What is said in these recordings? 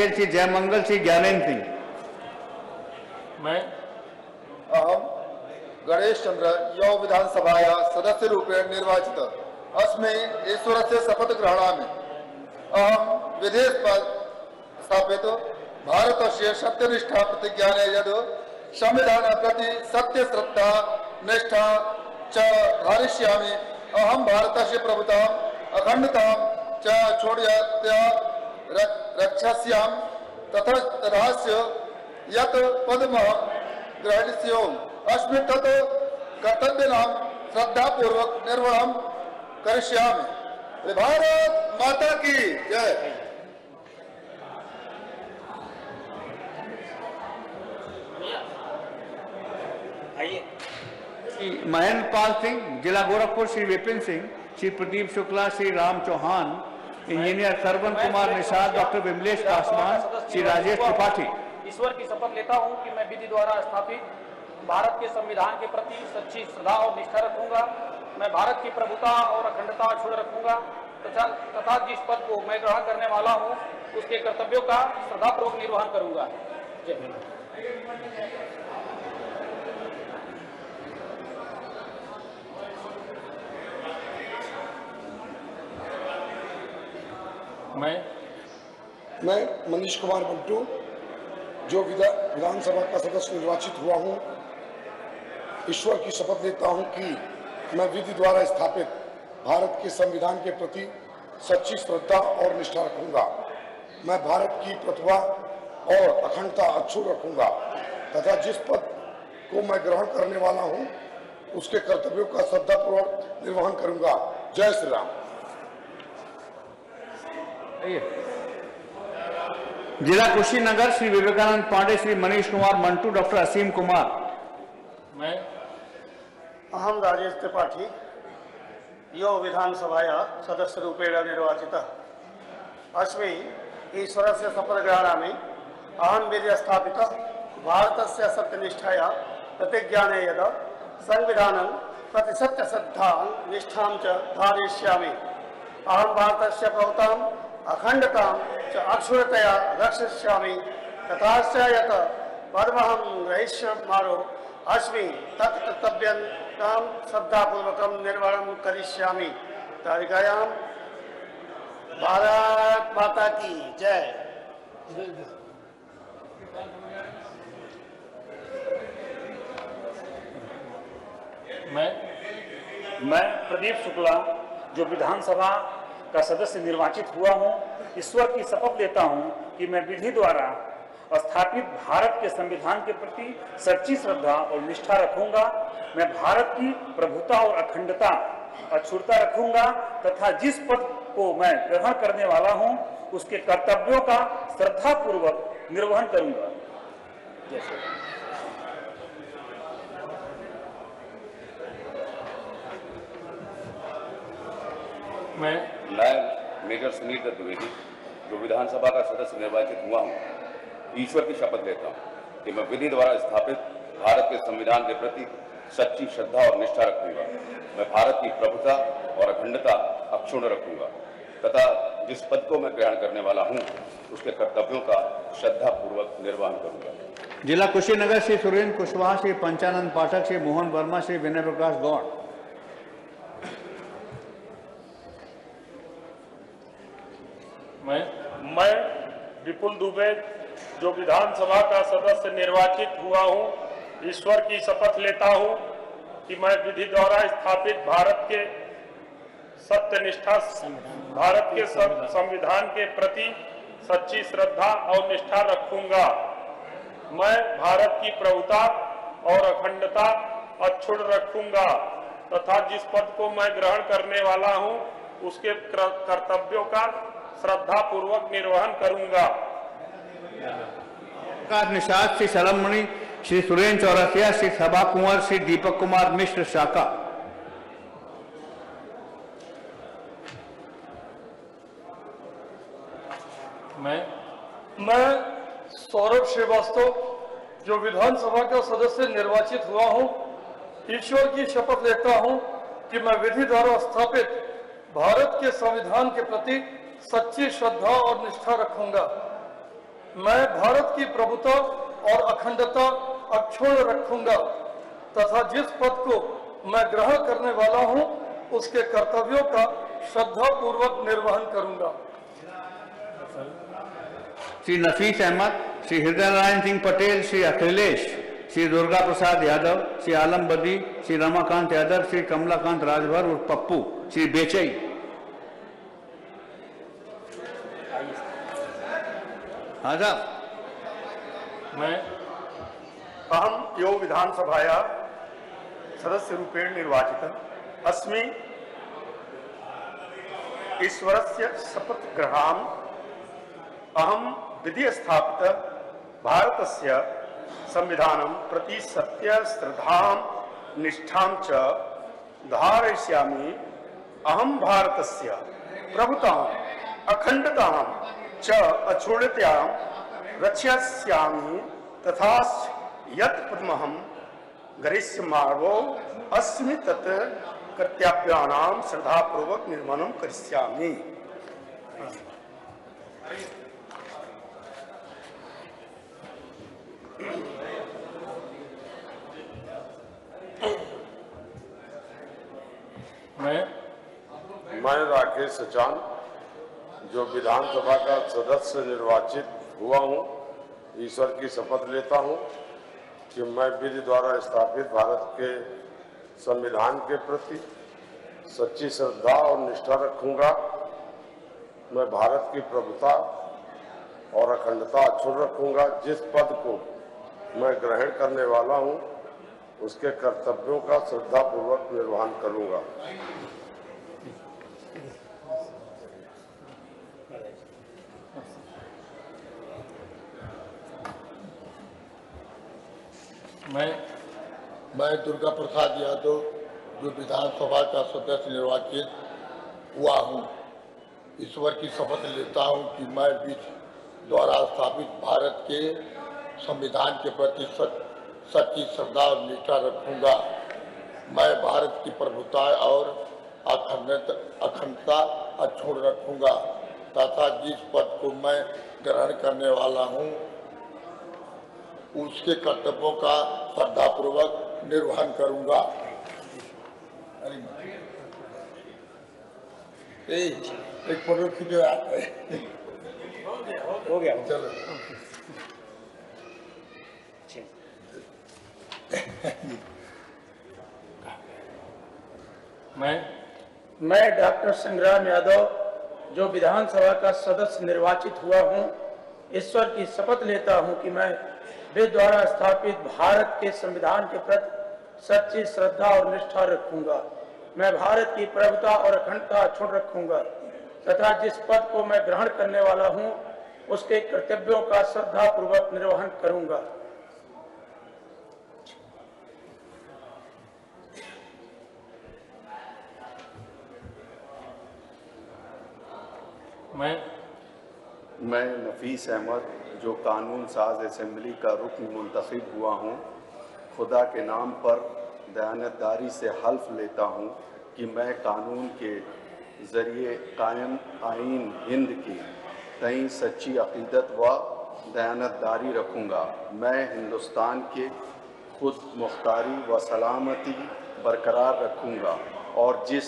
श्री जयमंगल श्री ज्ञानेन्द्र सिंह। मैं अहम गणेश चंद्र यौ विधानसभाया सदस्यरूपेण निर्वाचित अस्मि ईश्वरस्य शपथग्रहणामि अहम विधेयक स्थापित भारतस्य सत्यनिष्ठा प्रतिज्ञाने यद् संविधान प्रति सत्य श्रद्धा निष्ठा च धारयिष्यामि अहम भारतस्य प्रभुतां अखंडतां च छोड़यत्या रक्षास्यामि तथास्य यत् पदमः ग्रहीष्यामि अस्मि तत् कर्तव्यानां श्रद्धापूर्वक निर्वहणं करिष्यामि। भारत माता की जय। श्री महेंद्र पाल सिंह, जिला गोरखपुर श्री विपिन सिंह, श्री प्रदीप शुक्ला, श्री राम चौहान, इंजीनियर सरवन कुमार निषाद, डॉक्टर विमलेश पासवान, श्री राजेश त्रिपाठी। ईश्वर की शपथ लेता हूं कि मैं विधि द्वारा स्थापित भारत के संविधान के प्रति सच्ची श्रद्धा और निष्ठा रखूंगा। मैं भारत की प्रभुता और अखंडता अक्षुण्ण रखूंगा तथा जिस पद को मैं ग्रहण करने वाला हूं उसके कर्तव्यों का श्रद्धापूर्वक निर्वहन करूंगा। जय हिंद। मैं मनीष कुमार बंटू जो विधानसभा का सदस्य निर्वाचित हुआ हूं, ईश्वर की शपथ लेता हूं कि मैं विधि द्वारा स्थापित भारत के संविधान के प्रति सच्ची श्रद्धा और निष्ठा रखूंगा। मैं भारत की प्रतिभा और अखंडता अक्षुण्ण रखूंगा तथा जिस पद को मैं ग्रहण करने वाला हूं उसके कर्तव्यों का श्रद्धापूर्वक निर्वहन करूंगा। जय श्री राम। जिला कुशीनगर श्री विवेकानंद पांडे, श्री मनीष कुमार मंटू, डॉक्टर असीम कुमार। मैं अहम राजेश त्रिपाठी यो विधानसभाया सदस्यरूपेण निर्वाचितः अस्मि ईश्वरस्य शपथग्रहणामि अहम विधि स्थापितः भारतस्य सत्यनिष्ठाया प्रतिज्ञाने यद् संविधानं प्रति सत्यश्रद्धां निष्ठां च धारयिष्यामि अहम भारतस्य प्रभुतां अखंडतां च अक्षुण्णतया रक्षिष्यामि तथाश्च यत् पदमहं ग्रहीष्यामि अस्मि तत् कर्तव्यानां श्रद्धापूर्वकं निर्वहणं करिष्यामि। तारिकायां भारत माता की जय। मैं प्रदीप शुक्ला जो विधानसभा का सदस्य निर्वाचित हुआ हूं, ईश्वर की शपथ लेता हूं कि मैं विधि द्वारा स्थापित भारत के संविधान के प्रति सच्ची श्रद्धा और निष्ठा रखूंगा। मैं भारत की प्रभुता और अखंडता अक्षुण्णता रखूंगा तथा जिस पद को मैं ग्रहण करने वाला हूं उसके कर्तव्यों का श्रद्धापूर्वक निर्वहन करूंगा। जैसे मैं मेजर सुनील दत्त द्विवेदी जो विधानसभा का सदस्य निर्वाचित हुआ हूँ, ईश्वर की शपथ लेता हूँ कि मैं विधि द्वारा स्थापित भारत के संविधान के प्रति सच्ची श्रद्धा और निष्ठा रखूंगा। मैं भारत की प्रभुता और अखंडता अक्षुण्ण रखूंगा तथा जिस पद को मैं ग्रहण करने वाला हूँ उसके कर्तव्यों का श्रद्धापूर्वक निर्वहन करूंगा। जिला कुशीनगर श्री सुरेंद्र कुशवाहा, श्री पंचानंद पाठक, श्री मोहन वर्मा, श्री विनय प्रकाश गौड़। मैं विपुल दुबे जो विधानसभा का सदस्य निर्वाचित हुआ हूं, ईश्वर की शपथ लेता हूं कि मैं विधि द्वारा स्थापित भारत के सत्यनिष्ठा भारत के संविधान के प्रति सच्ची श्रद्धा और निष्ठा रखूंगा। मैं भारत की प्रभुता और अखंडता अक्षुण्ण रखूंगा तथा जिस पद को मैं ग्रहण करने वाला हूं उसके कर्तव्यों का श्रद्धा पूर्वक निर्वहन करूंगा। निषाद, श्री सलमणि, श्री सुरेंद्र चौरसिया, श्री सभा कुंवर, श्री दीपक कुमार मिश्र शाखा। मैं सौरभ श्रीवास्तव जो विधानसभा का सदस्य निर्वाचित हुआ हूं, ईश्वर की शपथ लेता हूं कि मैं विधि द्वारा स्थापित भारत के संविधान के प्रति सच्ची श्रद्धा और निष्ठा रखूंगा। मैं भारत की प्रभुता और अखंडता अक्षुण्ण रखूंगा तथा जिस पद को मैं ग्रहण करने वाला हूं उसके कर्तव्यों का श्रद्धापूर्वक निर्वहन करूंगा। श्री नफीस अहमद, श्री हृदय नारायण सिंह पटेल, श्री अखिलेश, श्री दुर्गा प्रसाद यादव, श्री आलम बदी, श्री रमाकांत यादव, श्री कमलाकांत राजभर और पप्पू, श्री बेचई। हाँ साहब। मैं अहम यो विधानसभाया सदस्यरूपेण निर्वाचितः अस्मि। ईश्वरस्य शपथग्रहणम् अहं विधि स्थापितः भारतस्य संविधानं प्रति सत्य श्रद्धां निष्ठां च धारयिष्यामि। अहं भारतस्य प्रभुतां अखंडतां च अक्षुण्णतां रक्षयिष्यामि तथा यत् पदमहं गरिष्यमाणो अस्मि तत् कर्तव्यानां श्रद्धापूर्वक निर्वहनं करिष्यामि। मैं राकेश सचान जो विधानसभा का सदस्य निर्वाचित हुआ हूं, ईश्वर की शपथ लेता हूं कि मैं विधि द्वारा स्थापित भारत के संविधान के प्रति सच्ची श्रद्धा और निष्ठा रखूंगा। मैं भारत की प्रभुता और अखंडता अक्षुण्ण रखूंगा। जिस पद को मैं ग्रहण करने वाला हूं उसके कर्तव्यों का श्रद्धापूर्वक निर्वहन करूंगा। मैं दुर्गा प्रसाद यादव जो विधानसभा का सदस्य निर्वाचित हुआ हूँ, ईश्वर की शपथ लेता हूँ कि मैं विधि द्वारा स्थापित भारत के संविधान के प्रति सच्ची श्रद्धा और निष्ठा रखूंगा। मैं भारत की प्रभुता और अखंडता अक्षुण्ण रखूंगा तथा जिस पद को मैं ग्रहण करने वाला हूँ उसके कर्तव्यों का श्रद्धापूर्वक निर्वहन करूंगा। एक फोटो खींचो हो गया चलो। मैं डॉक्टर संग्राम यादव जो विधानसभा का सदस्य निर्वाचित हुआ हूं, ईश्वर की शपथ लेता हूं कि मैं विधि द्वारा स्थापित भारत के संविधान के प्रति सच्ची श्रद्धा और निष्ठा रखूंगा। मैं भारत की प्रभुता और अखंडता अक्षुण्ण रखूंगा तथा जिस पद को मैं ग्रहण करने वाला हूं उसके कर्तव्यों का श्रद्धापूर्वक निर्वहन करूंगा। मैं नफीस अहमद जो कानून साज असेंबली का रुकन मुंतखब हुआ हूँ, खुदा के नाम पर दयानतदारी से हल्फ लेता हूँ कि मैं कानून के ज़रिए कायम आईन हिंद की तई सच्ची अक़ीदत व दयानतदारी रखूँगा। मैं हिंदुस्तान के खुद मुख्तारी व सलामती बरकरार रखूँगा और जिस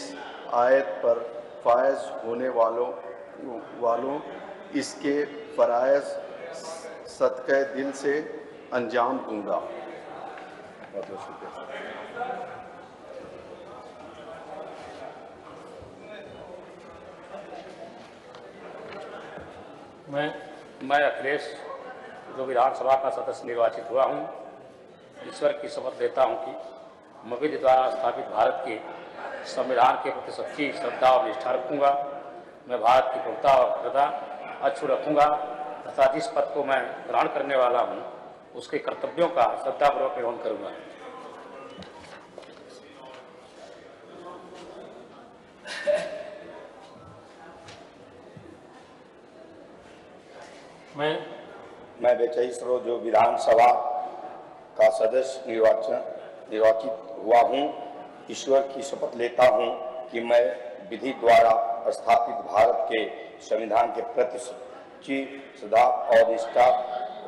आयत पर फायज होने वालों इसके फ़राइज़ सदक़े दिल से अंजाम दूंगा। बहुत बहुत शुक्रिया। मैं अखिलेश जो विधानसभा का सदस्य निर्वाचित हुआ हूँ, ईश्वर की शपथ लेता हूँ कि मैं विधि द्वारा स्थापित भारत के संविधान के प्रति सच्ची श्रद्धा और निष्ठा रखूँगा। मैं भारत की प्रभुता और अखंडता अक्षुण्ण रखूँगा तथा जिस पद को मैं ग्रहण करने वाला हूँ उसके कर्तव्यों का श्रद्धापूर्वक निर्वहन करूँगा। मैं बेचई सरोज जो विधानसभा का सदस्य निर्वाचित हुआ हूँ, ईश्वर की शपथ लेता हूँ कि मैं विधि द्वारा स्थापित भारत के संविधान के प्रति सच्ची श्रद्धा और निष्ठा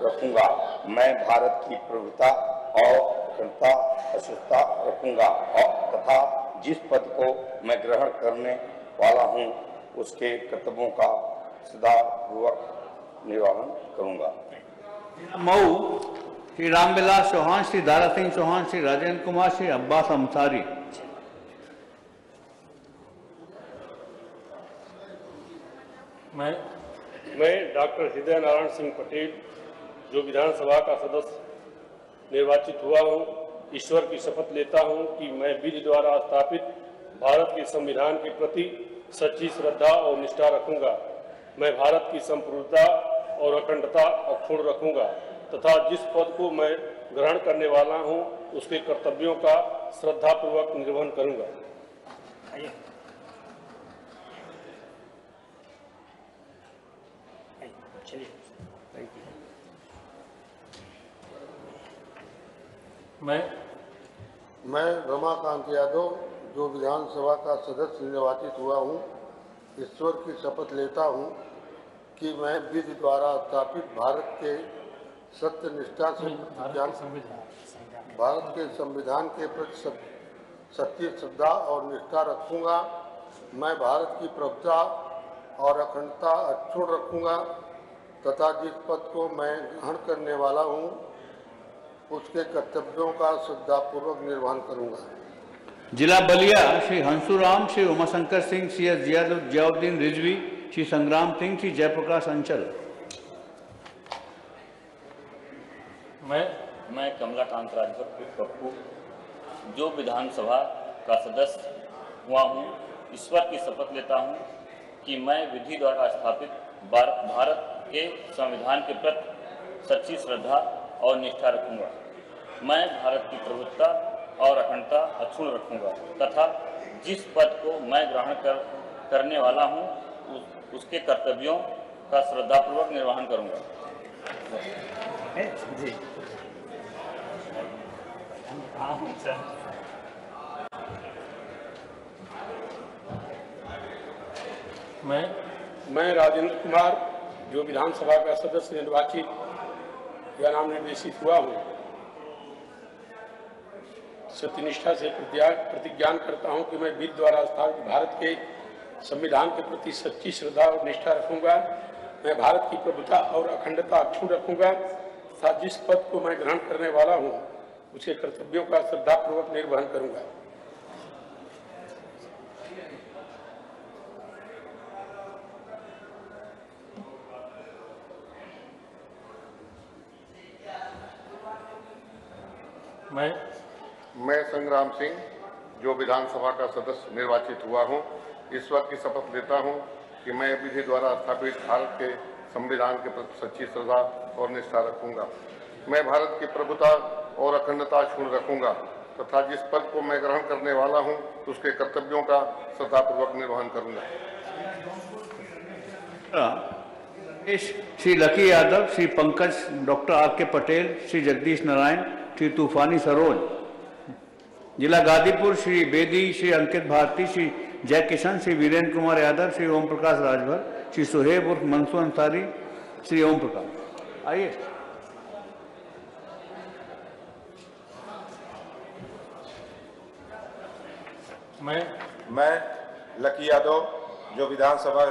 रखूंगा। मैं भारत की प्रभुता और अखंडता अक्षुण्णता रखूंगा तथा जिस पद को मैं ग्रहण करने वाला हूं उसके कर्तव्यों का श्रद्धापूर्वक निर्वहन करूंगा। मऊ श्री रामविलास चौहान, श्री दारा सिंह चौहान, श्री राजेंद्र कुमार, श्री अब्बास अंसारी। मैं डॉक्टर हृदय नारायण सिंह पटेल जो विधानसभा का सदस्य निर्वाचित हुआ हूं, ईश्वर की शपथ लेता हूं कि मैं विधि द्वारा स्थापित भारत के संविधान के प्रति सच्ची श्रद्धा और निष्ठा रखूंगा। मैं भारत की संप्रभुता और अखंडता अक्षुण्ण रखूंगा तथा जिस पद को मैं ग्रहण करने वाला हूं उसके कर्तव्यों का श्रद्धापूर्वक निर्वहन करूंगा। मैं रमाकांत यादव जो विधानसभा का सदस्य निर्वाचित हुआ हूँ, ईश्वर की शपथ लेता हूँ कि मैं विधि द्वारा स्थापित भारत के सत्य निष्ठा से भारत के संविधान के प्रति सच्ची श्रद्धा और निष्ठा रखूंगा। मैं भारत की प्रभुता और अखंडता अक्षुण्ण रखूंगा तथा जिस पद को मैं ग्रहण करने वाला हूँ उसके कर्तव्यों का श्रद्धापूर्वक निर्वहन करूंगा। जिला बलिया श्री हंसुराम, श्री उमाशंकर सिंह, श्री जियाउद्दीन रिजवी, श्री संग्राम सिंह, श्री जयप्रकाश अंचल। मैं कमलाकांत राजभर पप्पू जो विधानसभा का सदस्य हुआ हूँ, ईश्वर की शपथ लेता हूँ कि मैं विधि द्वारा स्थापित भारत के संविधान के प्रति सच्ची श्रद्धा और निष्ठा रखूंगा। मैं भारत की प्रभुता और अखंडता अक्षुण्ण रखूंगा तथा जिस पद को मैं ग्रहण करने वाला हूं उसके कर्तव्यों का श्रद्धापूर्वक निर्वहन करूंगा। मैं राजेंद्र कुमार जो विधानसभा का सदस्य निर्वाचित या नाम निर्देशित हुआ हूँ, सत्यनिष्ठा से प्रतिज्ञान करता हूँ कि मैं विधि द्वारा स्थापित भारत के संविधान के प्रति सच्ची श्रद्धा और निष्ठा रखूंगा। मैं भारत की प्रभुता और अखंडता अक्षुण्ण रखूंगा तथा जिस पद को मैं ग्रहण करने वाला हूँ उसके कर्तव्यों का श्रद्धापूर्वक निर्वहन करूंगा। मैं संग्राम सिंह जो विधानसभा का सदस्य निर्वाचित हुआ हूं, ईश्वर की शपथ लेता हूं कि मैं विधि द्वारा स्थापित भारत के संविधान के प्रति सच्ची श्रद्धा और निष्ठा रखूंगा। मैं भारत की प्रभुता और अखंडता अक्षुण्ण रखूंगा तथा जिस पद को मैं ग्रहण करने वाला हूं उसके कर्तव्यों का श्रद्धापूर्वक निर्वहन करूंगा। Shri Lucky Yadav, Shri Pankaj, doctor R K. पटेल, श्री जगदीश नारायण, श्री तूफानी सरोज। जिला गाजीपुर श्री बेदी, श्री अंकित भारती, श्री जय किशन, श्री वीरेंद्र कुमार यादव, श्री ओम प्रकाश राजभर, श्री सुहेब उर्फ मंसूर अंसारी, श्री ओम प्रकाश। आइए। मैं लकी यादव जो विधानसभा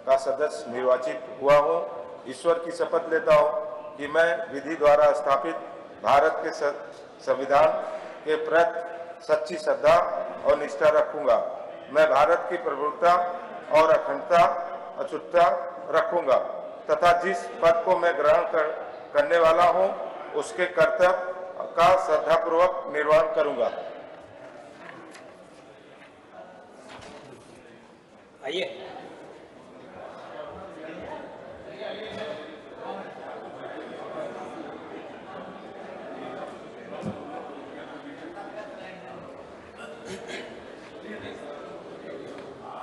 का सदस्य निर्वाचित हुआ हूँ, ईश्वर की शपथ लेता हूँ कि मैं विधि द्वारा स्थापित भारत के संविधान के प्रति सच्ची श्रद्धा और निष्ठा रखूंगा। मैं भारत की प्रभुता और अखंडता अक्षुण्णता रखूंगा तथा जिस पद को मैं ग्रहण करने वाला हूं उसके कर्तव्य का श्रद्धापूर्वक निर्वहन करूंगा। आइए।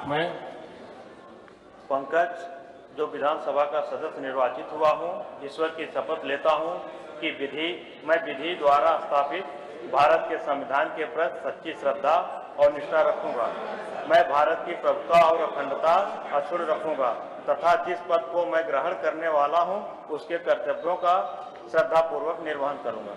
मैं पंकज जो विधानसभा का सदस्य निर्वाचित हुआ हूं, ईश्वर की शपथ लेता हूं कि मैं विधि द्वारा स्थापित भारत के संविधान के प्रति सच्ची श्रद्धा और निष्ठा रखूंगा। मैं भारत की प्रभुता और अखंडता अक्षुण्ण रखूंगा तथा जिस पद को मैं ग्रहण करने वाला हूं उसके कर्तव्यों का श्रद्धापूर्वक निर्वहन करूंगा।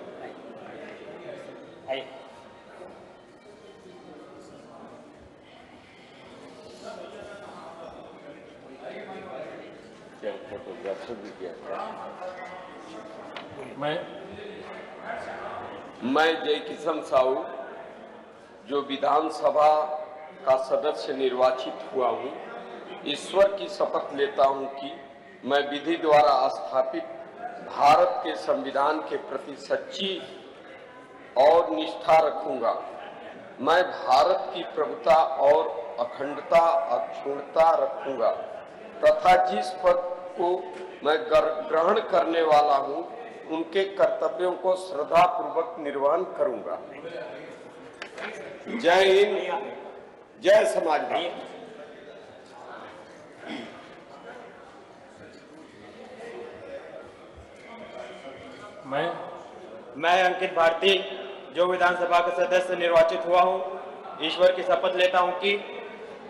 मैं जय किशन साहू जो विधानसभा का सदस्य निर्वाचित हुआ हूँ, ईश्वर की शपथ लेता हूँ कि मैं विधि द्वारा स्थापित भारत के संविधान के प्रति सच्ची और निष्ठा रखूंगा। मैं भारत की प्रभुता और अखंडता अक्षुण्णता रखूंगा तथा जिस पद को मैं ग्रहण करने वाला हूँ उनके कर्तव्यों को श्रद्धापूर्वक निर्वहन करूंगा। जय हिंद, जय समाजवादी। मैं अंकित भारती जो विधानसभा का सदस्य निर्वाचित हुआ हूँ, ईश्वर की शपथ लेता हूँ कि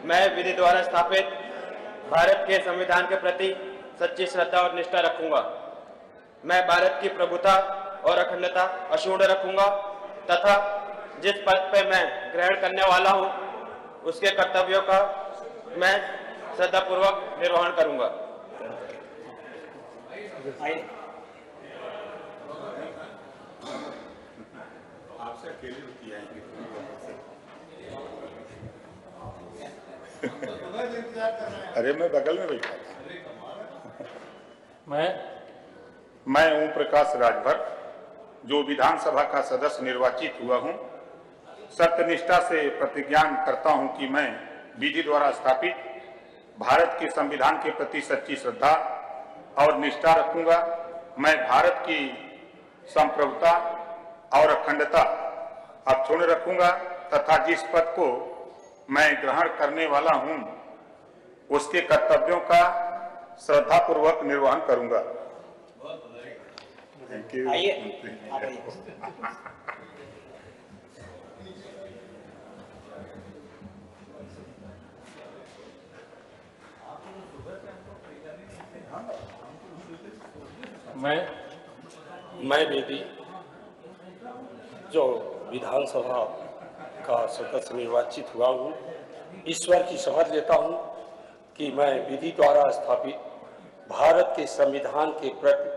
मैं विधि द्वारा स्थापित भारत के संविधान के प्रति सच्ची श्रद्धा और निष्ठा रखूंगा। मैं भारत की प्रभुता और अखंडता अक्षुण्ण रखूंगा तथा जिस पद पर मैं ग्रहण करने वाला हूं उसके कर्तव्यों का मैं श्रद्धापूर्वक निर्वहन करूंगा। आपसे अकेले रुकी आएंगे। अरे मैं बगल में बैठा था। मैं ओम प्रकाश राजभर जो विधानसभा का सदस्य निर्वाचित हुआ हूं, सत्यनिष्ठा से प्रतिज्ञा करता हूं कि मैं विधि द्वारा स्थापित भारत के संविधान के प्रति सच्ची श्रद्धा और निष्ठा रखूंगा। मैं भारत की संप्रभुता और अखंडता अक्षुण्ण रखूंगा तथा जिस पद को मैं ग्रहण करने वाला हूं उसके कर्तव्यों का श्रद्धापूर्वक निर्वहन करूंगा। मैं बेबी जो विधानसभा का सदस्य निर्वाचित हुआ हूँ, ईश्वर की शपथ लेता हूँ कि मैं विधि द्वारा स्थापित भारत के संविधान के प्रति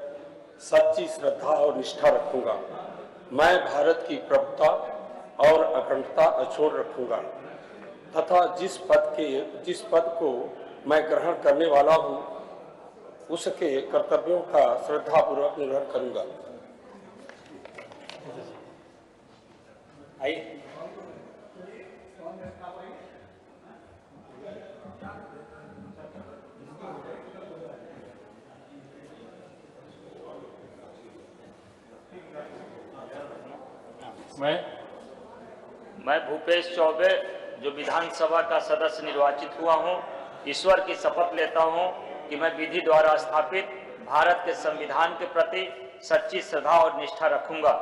सच्ची श्रद्धा और निष्ठा रखूंगा। मैं भारत की प्रभुता और अखंडता अक्षुण्ण रखूंगा तथा जिस पद को मैं ग्रहण करने वाला हूँ उसके कर्तव्यों का श्रद्धापूर्वक निर्वहन करूंगा। मैं भूपेश चौबे जो विधानसभा का सदस्य निर्वाचित हुआ हूं, ईश्वर की शपथ लेता हूं कि मैं विधि द्वारा स्थापित भारत के संविधान के प्रति सच्ची श्रद्धा और निष्ठा रखूंगा।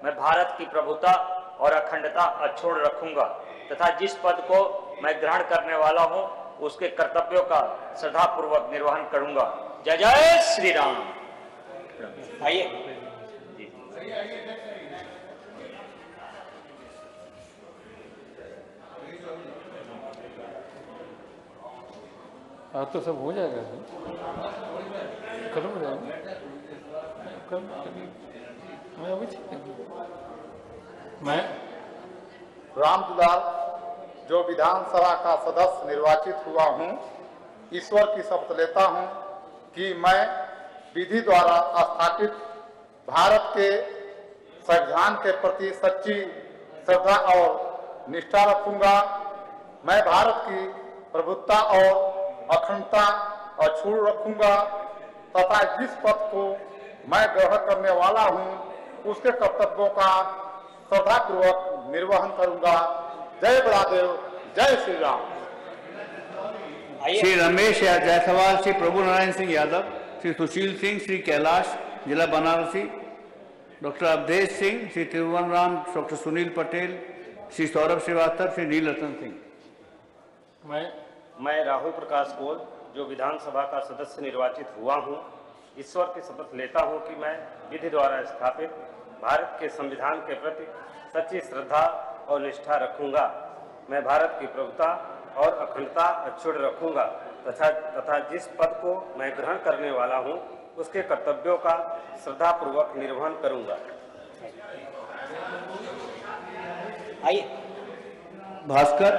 मैं भारत की प्रभुता और अखंडता अक्षुण्ण रखूंगा तथा जिस पद को मैं ग्रहण करने वाला हूं उसके कर्तव्यों का श्रद्धापूर्वक निर्वहन करूंगा। जय जय श्री राम। आइए। आज तो सब हो जाएगा, खत्म हो जाएगा कल। मैं अभी मैं रामदुलाल जो विधानसभा का सदस्य निर्वाचित हुआ हूं, ईश्वर की शपथ लेता हूं कि मैं विधि द्वारा स्थापित भारत के संविधान के प्रति सच्ची श्रद्धा और निष्ठा रखूंगा। मैं भारत की प्रभुता और अखंडता अक्षुण्ण रखूंगा तथा जिस पद को मैं ग्रहण करने वाला हूं उसके कर्तव्यों का श्रद्धापूर्वक निर्वहन करूंगा। जय बड़ादेव, जय श्री राम। श्री रमेश जायसवाल, श्री प्रभु नारायण सिंह यादव, श्री सुशील सिंह, श्री कैलाश जिला बनारसी, डॉक्टर अवधेश सिंह, श्री त्रिभुवन राम, डॉक्टर सुनील पटेल, श्री सौरभ श्रीवास्तव, श्री नीलरतन सिंह। मैं राहुल प्रकाश कोल जो विधानसभा का सदस्य निर्वाचित हुआ हूँ, ईश्वर की शपथ लेता हूँ कि मैं विधि द्वारा स्थापित भारत के संविधान के प्रति सच्ची श्रद्धा और निष्ठा रखूंगा। मैं भारत की प्रभुता और अखंडता अक्षुण्ण रखूंगा तथा जिस पद को मैं ग्रहण करने वाला हूँ उसके कर्तव्यों का श्रद्धापूर्वक निर्वहन करूंगा। आइए भास्कर,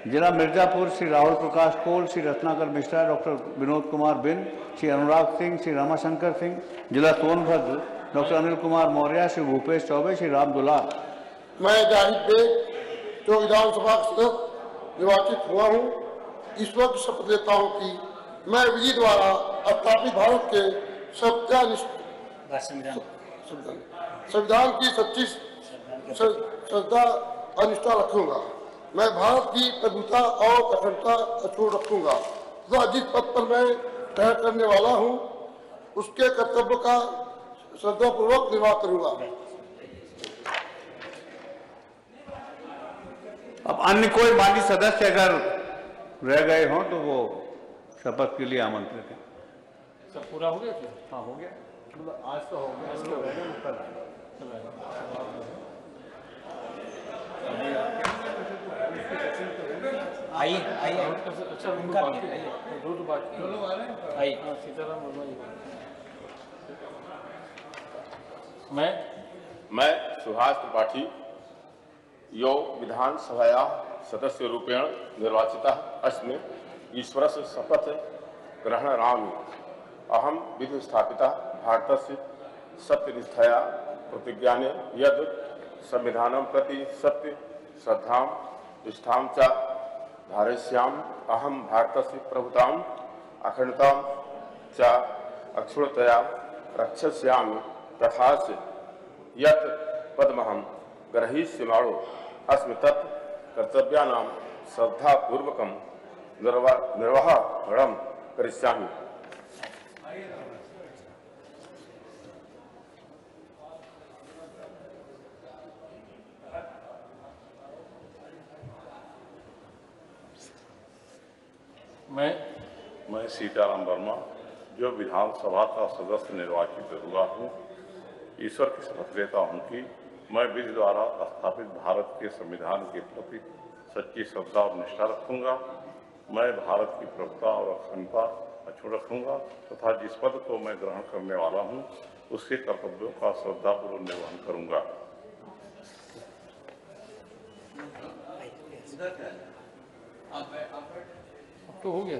जिला मिर्जापुर श्री राहुल प्रकाश कोल, श्री रत्नाकर मिश्रा, डॉक्टर विनोद कुमार बिन, श्री अनुराग सिंह, श्री रामाशंकर सिंह। जिला सोनभद्र डॉक्टर अनिल कुमार मौर्य, श्री भूपेश चौबे, श्री राम दुलाल। मैं जाहिद बेग जो विधानसभा सदस्य निर्वाचित हुआ हूँ, ईश्वर की शपथ लेता हूँ कि मैं विधि द्वारा स्थापित भारत के संविधान की सच्ची श्रद्धा और निष्ठा रखूंगा। मैं भारत की प्रभुता और अखंडता अक्षुण्ण रखूंगा तथा जिस पद पर मैं तय करने वाला हूँ उसके कर्तव्य का श्रद्धापूर्वक निर्वाह करूंगा। अब अन्य कोई माजी सदस्य अगर रह गए हों तो वो शपथ के लिए आमंत्रित हैं। सब पूरा हो गया क्या? हाँ हो गया, मतलब आज तो हो गया। आइए आइए, अच्छा उनका दूर बात आइए। सीताराम वर्मा जी। मैं सुभाष त्रिपाठी यो विधानसभाया सदस्य रूपेण निर्वाचितः अस्मि। ईश्वरस्य शपथ ग्रहणामि। अहं विधि स्थापितः भारतस्य सत्यनिष्ठया प्रतिज्ञाने यद् संविधानं प्रति सत्य श्रद्धां निष्ठां च धारयिष्यामि। अहं भारतस्य प्रभुताम् अखंडतां च अक्षुण्णतया रक्षयिष्यामि तथा च यत् पदमहं ग्रहीष्यमाणो अस्मि तत् कर्तव्यानां श्रद्धापूर्वकं निर्वहणं करिष्यामि। मैं सीताराम वर्मा जो विधानसभा का सदस्य निर्वाचित हुआ हूँ, ईश्वर की शपथ लेता हूँ कि मैं विधि द्वारा स्थापित भारत के संविधान के प्रति सच्ची श्रद्धा और निष्ठा रखूंगा। मैं भारत की प्रभुता और अखंडता अक्षुण्ण रखूंगा तथा जिस पद को मैं ग्रहण करने वाला हूँ उसके कर्तव्यों का श्रद्धापूर्वक निर्वहन करूंगा। तो हो गया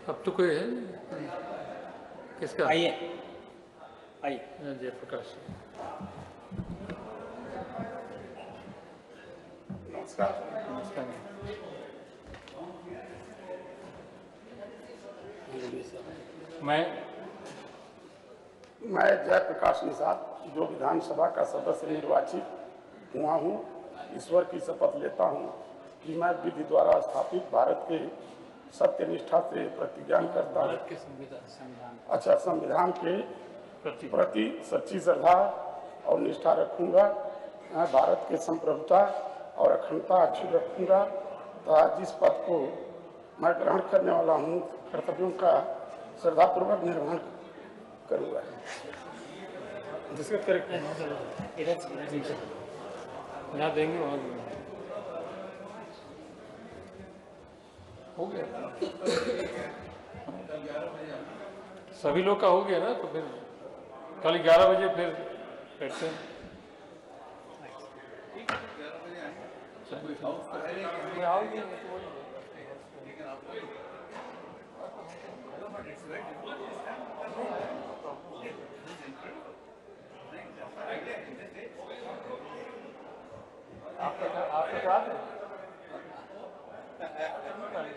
अब तो कोई है किसका? आइए आइए। जयप्रकाश। नमस्कार। नमस्कार। मैं जयप्रकाश निषाद जो विधानसभा का सदस्य निर्वाचित हुआ हूँ, ईश्वर की शपथ लेता हूँ कि मैं विधि द्वारा स्थापित भारत के सत्य निष्ठा से प्रतिज्ञा करता हूँ। अच्छा, संविधान के प्रति सच्ची श्रद्धा और निष्ठा रखूंगा। मैं भारत के संप्रभुता और अखंडता अक्षुण्ण रखूंगा तथा जिस पद को मैं ग्रहण करने वाला हूँ कर्तव्यों का श्रद्धापूर्वक निर्वहन करूंगा। जिसका करेक्ट यहाँ देंगे वहाँ हो गया। सभी लोग का हो गया ना, तो फिर कल 11 बजे फिर बैठते हैं। आपका